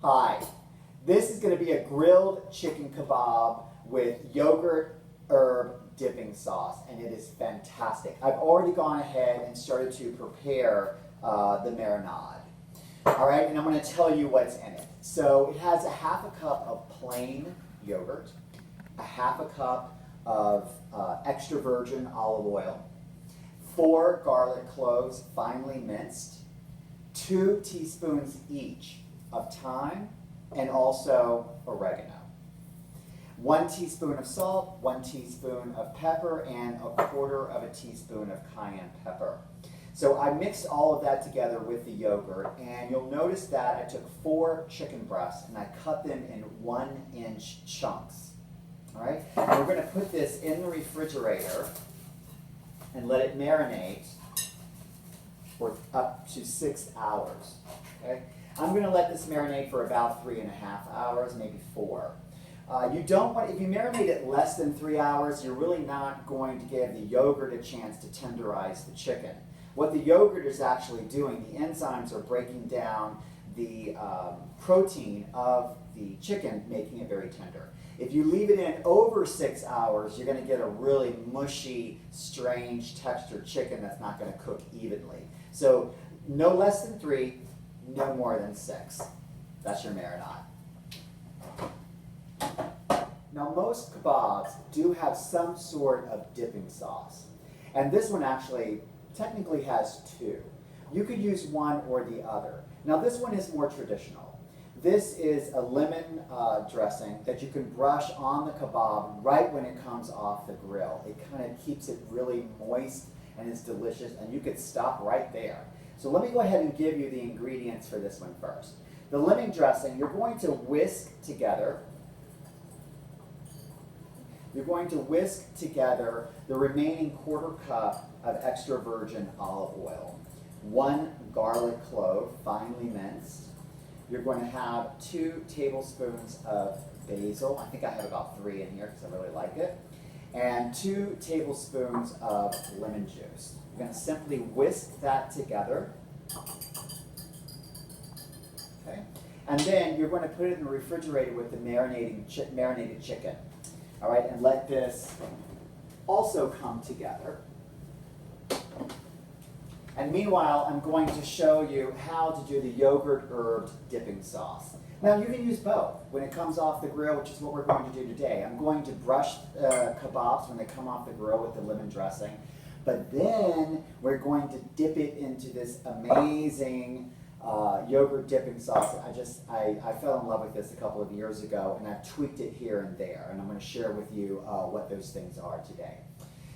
Hi, this is going to be a grilled chicken kebab with yogurt herb dipping sauce, and it is fantastic. I've already gone ahead and started to prepare the marinade. All right, and I'm going to tell you what's in it. So it has a half a cup of plain yogurt, a half a cup of extra virgin olive oil, 4 garlic cloves finely minced, 2 teaspoons each of thyme and also oregano, 1 teaspoon of salt, 1 teaspoon of pepper, and 1/4 teaspoon of cayenne pepper. So I mixed all of that together with the yogurt, and you'll notice that I took 4 chicken breasts and I cut them in 1-inch chunks. All right, and we're going to put this in the refrigerator and let it marinate for up to 6 hours. Okay, I'm going to let this marinate for about 3.5 hours, maybe 4. You don't want, if you marinate it less than 3 hours, you're really not going to give the yogurt a chance to tenderize the chicken. What the yogurt is actually doing, the enzymes are breaking down the protein of the chicken, making it very tender. If you leave it in over 6 hours, you're going to get a really mushy, strange textured chicken that's not going to cook evenly. So no less than 3, no more than 6. That's your marinade. Now most kebabs do have some sort of dipping sauce. And this one actually technically has 2. You could use one or the other. Now this one is more traditional. This is a lemon dressing that you can brush on the kebab right when it comes off the grill. It kind of keeps it really moist and it's delicious, and you could stop right there. So let me go ahead and give you the ingredients for this one first. The lemon dressing, you're going to whisk together. You're going to whisk together the remaining 1/4 cup of extra virgin olive oil, 1 garlic clove finely minced. You're going to have 2 tablespoons of basil. I think I have about 3 in here because I really like it. And 2 tablespoons of lemon juice. You're going to simply whisk that together. Okay. And then you're going to put it in the refrigerator with the marinated chicken. All right, and let this also come together. And meanwhile, I'm going to show you how to do the yogurt herb dipping sauce. Now, you can use both when it comes off the grill, which is what we're going to do today. I'm going to brush kebabs when they come off the grill with the lemon dressing. But then we're going to dip it into this amazing yogurt dipping sauce. I fell in love with this a couple of years ago, and I've tweaked it here and there. And I'm going to share with you what those things are today.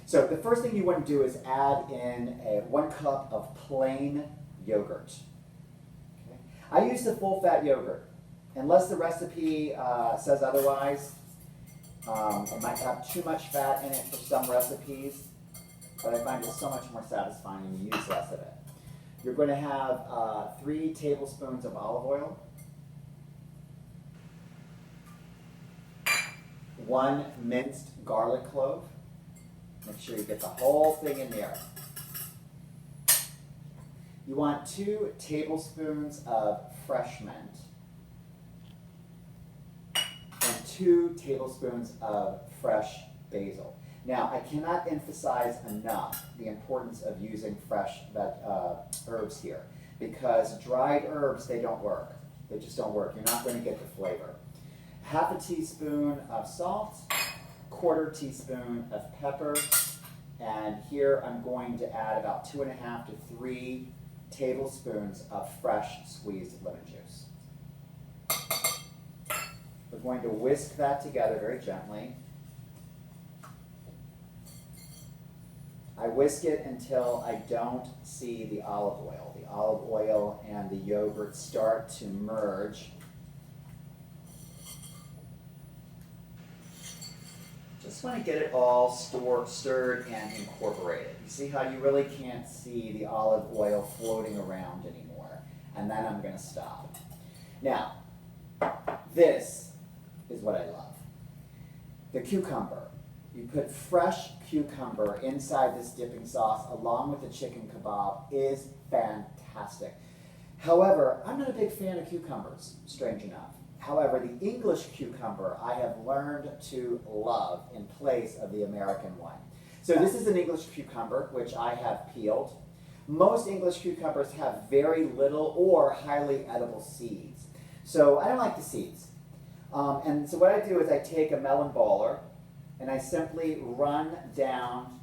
So the first thing you want to do is add in 1 cup of plain yogurt. Okay. I use the full-fat yogurt. Unless the recipe says otherwise, it might have too much fat in it for some recipes, but I find it so much more satisfying when you use less of it. You're going to have 3 tablespoons of olive oil, 1 minced garlic clove. Make sure you get the whole thing in there. You want 2 tablespoons of fresh mint and 2 tablespoons of fresh basil. Now, I cannot emphasize enough the importance of using fresh herbs here, because dried herbs, they don't work. They just don't work. You're not going to get the flavor. 1/2 teaspoon of salt, 1/4 teaspoon of pepper, and here I'm going to add about 2.5 to 3 tablespoons of fresh squeezed lemon juice. We're going to whisk that together very gently. I whisk it until I don't see the olive oil. The olive oil and the yogurt start to merge. Just want to get it all stirred and incorporated. You see how you really can't see the olive oil floating around anymore. And then I'm going to stop. Now, this is what I love. The cucumber. You put fresh cucumber inside this dipping sauce along with the chicken kebab is fantastic. However, I'm not a big fan of cucumbers, strange enough. However, the English cucumber I have learned to love in place of the American one. So this is an English cucumber, which I have peeled. Most English cucumbers have very little or highly edible seeds. So I don't like the seeds. And so what I do is I take a melon baller and I simply run down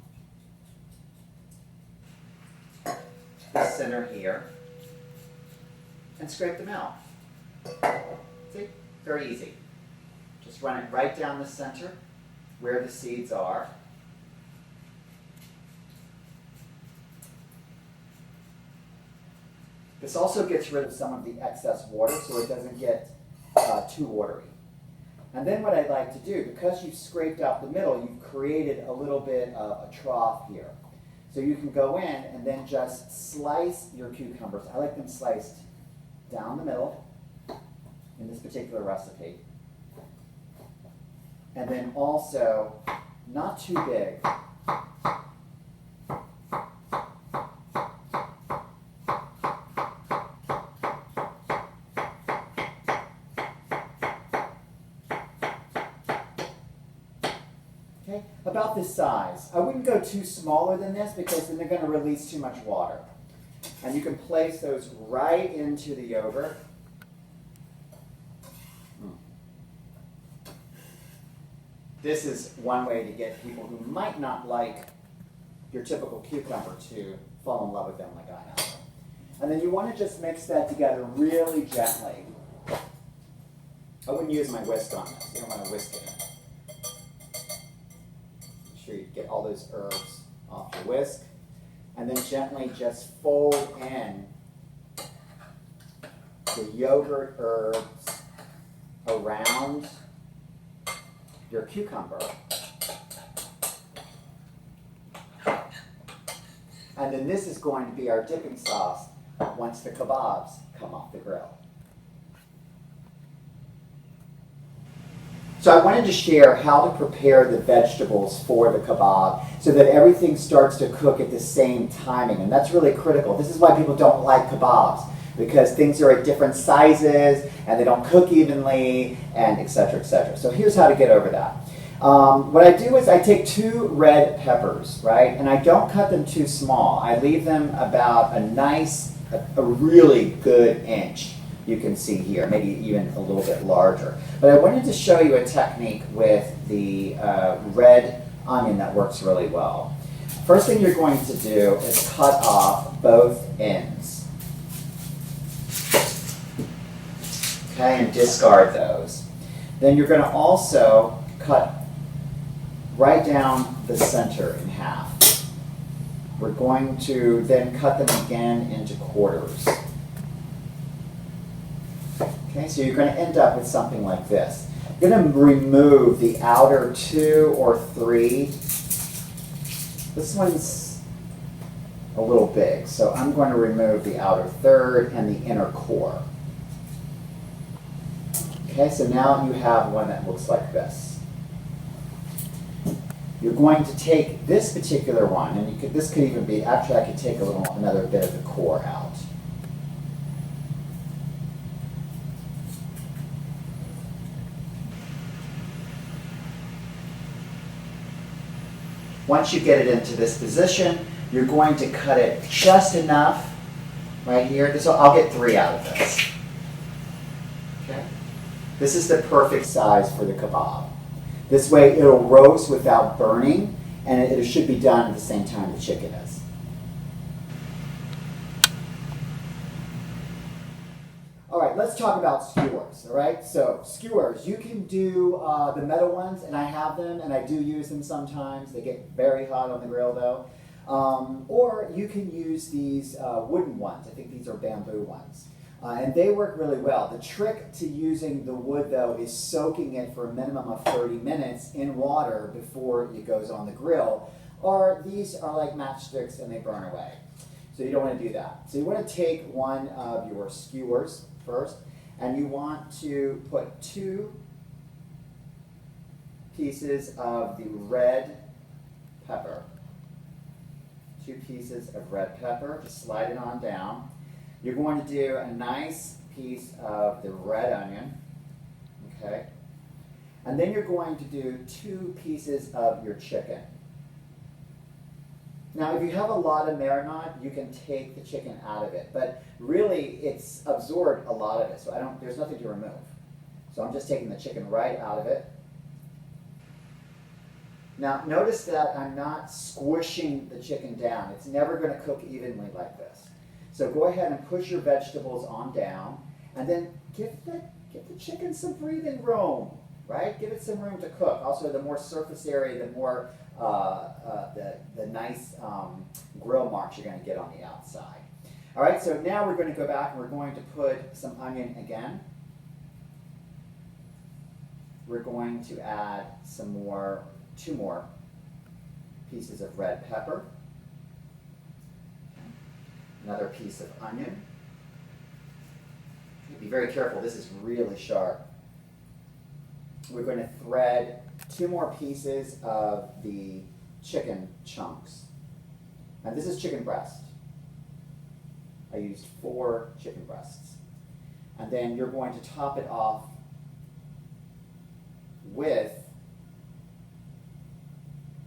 the center here and scrape them out. See? Very easy. Just run it right down the center where the seeds are. This also gets rid of some of the excess water so it doesn't get too watery. And then what I'd like to do, because you've scraped out the middle, you've created a little bit of a trough here. So you can go in and then just slice your cucumbers. I like them sliced down the middle in this particular recipe. And then also, not too big. Okay, about this size. I wouldn't go too smaller than this because then they're going to release too much water. And you can place those right into the yogurt. This is one way to get people who might not like your typical cucumber to fall in love with them like I have. And then you want to just mix that together really gently. I wouldn't use my whisk on this. You don't want to whisk it in. Make sure you get all those herbs off your whisk. And then gently just fold in the yogurt herbs around your cucumber. And then this is going to be our dipping sauce once the kebabs come off the grill. So I wanted to share how to prepare the vegetables for the kebab so that everything starts to cook at the same timing. And that's really critical. This is why people don't like kebabs, because things are at different sizes and they don't cook evenly, and et cetera, et cetera. So here's how to get over that. What I do is I take 2 red peppers, right? And I don't cut them too small. I leave them about a really good inch. You can see here, maybe even a little bit larger. But I wanted to show you a technique with the red onion that works really well. First thing you're going to do is cut off both ends. Okay, and discard those. Then you're going to also cut right down the center in half. We're going to then cut them again into quarters. Okay, so you're going to end up with something like this. You're going to remove the outer 2 or 3. This one's a little big, so I'm going to remove the outer third and the inner core. Okay, so now you have one that looks like this. You're going to take this particular one, and this could even be, actually I could take another bit of the core out. Once you get it into this position, you're going to cut it just enough right here. I'll get 3 out of this. Okay? This is the perfect size for the kebab. This way it'll roast without burning, and it should be done at the same time the chicken is. All right, let's talk about skewers, all right? So skewers, you can do the metal ones, and I have them, and I do use them sometimes. They get very hot on the grill, though. Or you can use these wooden ones. I think these are bamboo ones. And they work really well. The trick to using the wood, though, is soaking it for a minimum of 30 minutes in water before it goes on the grill. Or these are like matchsticks, and they burn away. So you don't want to do that. So you want to take one of your skewers first, and you want to put 2 pieces of the red pepper. 2 pieces of red pepper, just slide it on down. You're going to do a nice piece of the red onion, okay? And then you're going to do 2 pieces of your chicken. Now, if you have a lot of marinade, you can take the chicken out of it, but really it's absorbed a lot of it, so there's nothing to remove. So I'm just taking the chicken right out of it. Now, notice that I'm not squishing the chicken down. It's never going to cook evenly like this. So go ahead and push your vegetables on down, and then give the chicken some breathing room, right? Give it some room to cook. Also, the more surface area, the more the nice grill marks you're going to get on the outside. All right, so now we're going to go back and we're going to put some onion again. We're going to add 2 more pieces of red pepper. Another piece of onion. Be very careful, this is really sharp. We're going to thread 2 more pieces of the chicken chunks. And this is chicken breast. I used 4 chicken breasts. And then you're going to top it off with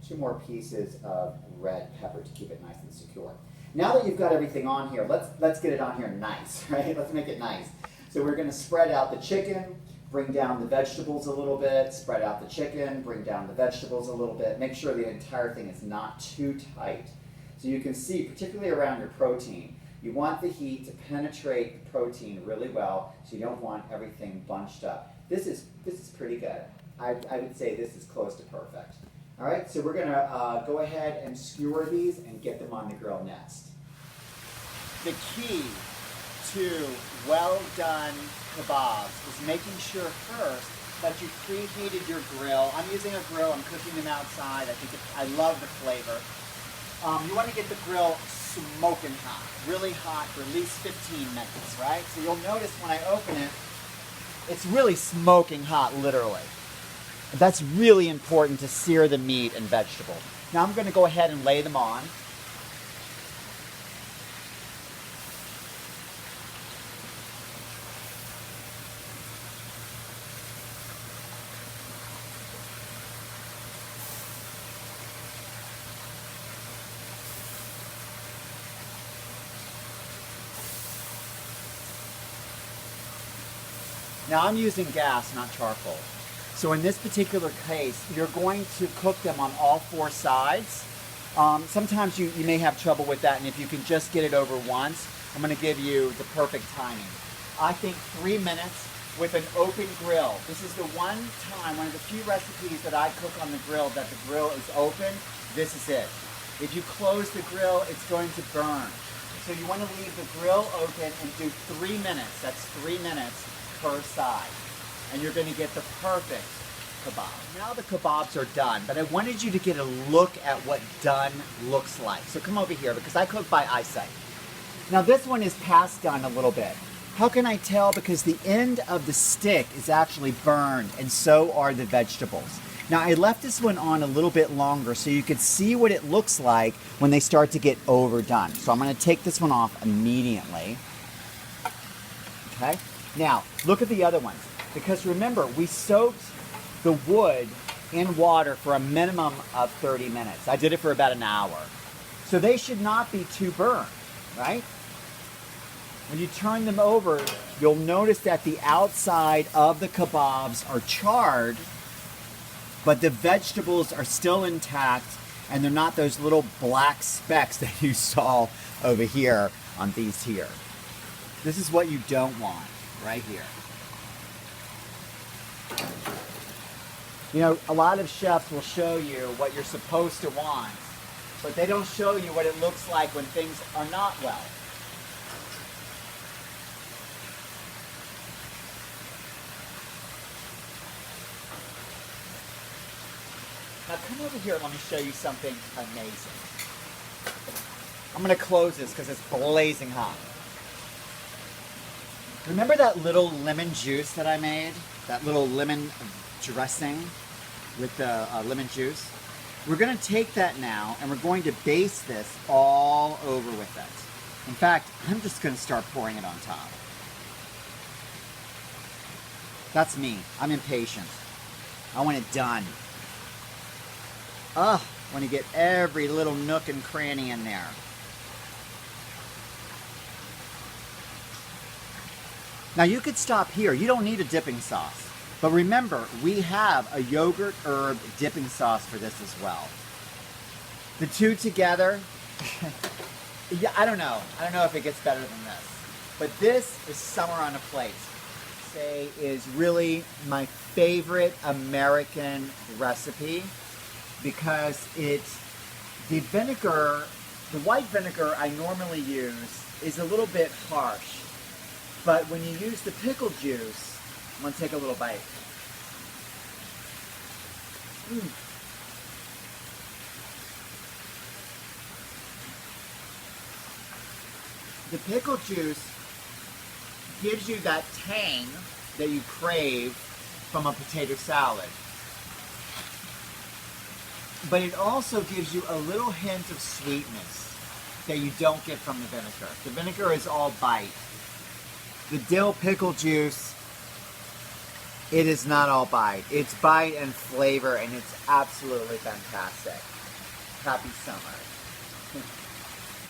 2 more pieces of red pepper to keep it nice and secure. Now that you've got everything on here, let's get it on here nice, right? Let's make it nice. So we're going to spread out the chicken, bring down the vegetables a little bit, spread out the chicken, bring down the vegetables a little bit. Make sure the entire thing is not too tight. So you can see, particularly around your protein, you want the heat to penetrate the protein really well, so you don't want everything bunched up. This is pretty good. I would say this is close to perfect. All right, so we're going to go ahead and skewer these and get them on the grill next. The key to well-done kebabs is making sure first that you preheated your grill. I'm using a grill. I'm cooking them outside. I love the flavor. You want to get the grill smoking hot, really hot for at least 15 minutes, right? So you'll notice when I open it, it's really smoking hot, literally. That's really important to sear the meat and vegetables. Now I'm going to go ahead and lay them on. Now I'm using gas, not charcoal. So in this particular case, you're going to cook them on all 4 sides. Sometimes you may have trouble with that, and if you can just get it over once, I'm going to give you the perfect timing. I think 3 minutes with an open grill. This is the one of the few recipes that I cook on the grill that the grill is open. This is it. If you close the grill, it's going to burn. So you want to leave the grill open and do 3 minutes. That's 3 minutes per side. And you're going to get the perfect kebab. Now the kebabs are done, but I wanted you to get a look at what done looks like. So come over here, because I cook by eyesight. Now this one is past done a little bit. How can I tell? Because the end of the stick is actually burned, and so are the vegetables. Now I left this one on a little bit longer so you could see what it looks like when they start to get overdone. So I'm going to take this one off immediately. Okay? Now, look at the other ones. Because remember, we soaked the wood in water for a minimum of 30 minutes. I did it for about an hour. So they should not be too burned, right? When you turn them over, you'll notice that the outside of the kebabs are charred, but the vegetables are still intact, and they're not those little black specks that you saw over here on these here. This is what you don't want, right here. You know, a lot of chefs will show you what you're supposed to want, but they don't show you what it looks like when things are not well. Now come over here and let me show you something amazing. I'm going to close this because it's blazing hot. Remember that little lemon juice that I made? That little lemon dressing with the lemon juice? We're going to take that now and we're going to baste this all over with it. In fact, I'm just going to start pouring it on top. That's me. I'm impatient. I want it done. Ugh, I want to get every little nook and cranny in there. Now you could stop here. You don't need a dipping sauce. But remember, we have a yogurt herb dipping sauce for this as well. The two together, yeah, I don't know. I don't know if it gets better than this. But this is summer on a plate. Say is really my favorite American recipe because the vinegar, the white vinegar I normally use is a little bit harsh. But when you use the pickle juice, I'm going to take a little bite. The pickle juice gives you that tang that you crave from a potato salad. But it also gives you a little hint of sweetness that you don't get from the vinegar. The vinegar is all bite. The dill pickle juice, it is not all bite. It's bite and flavor, and it's absolutely fantastic. Happy summer.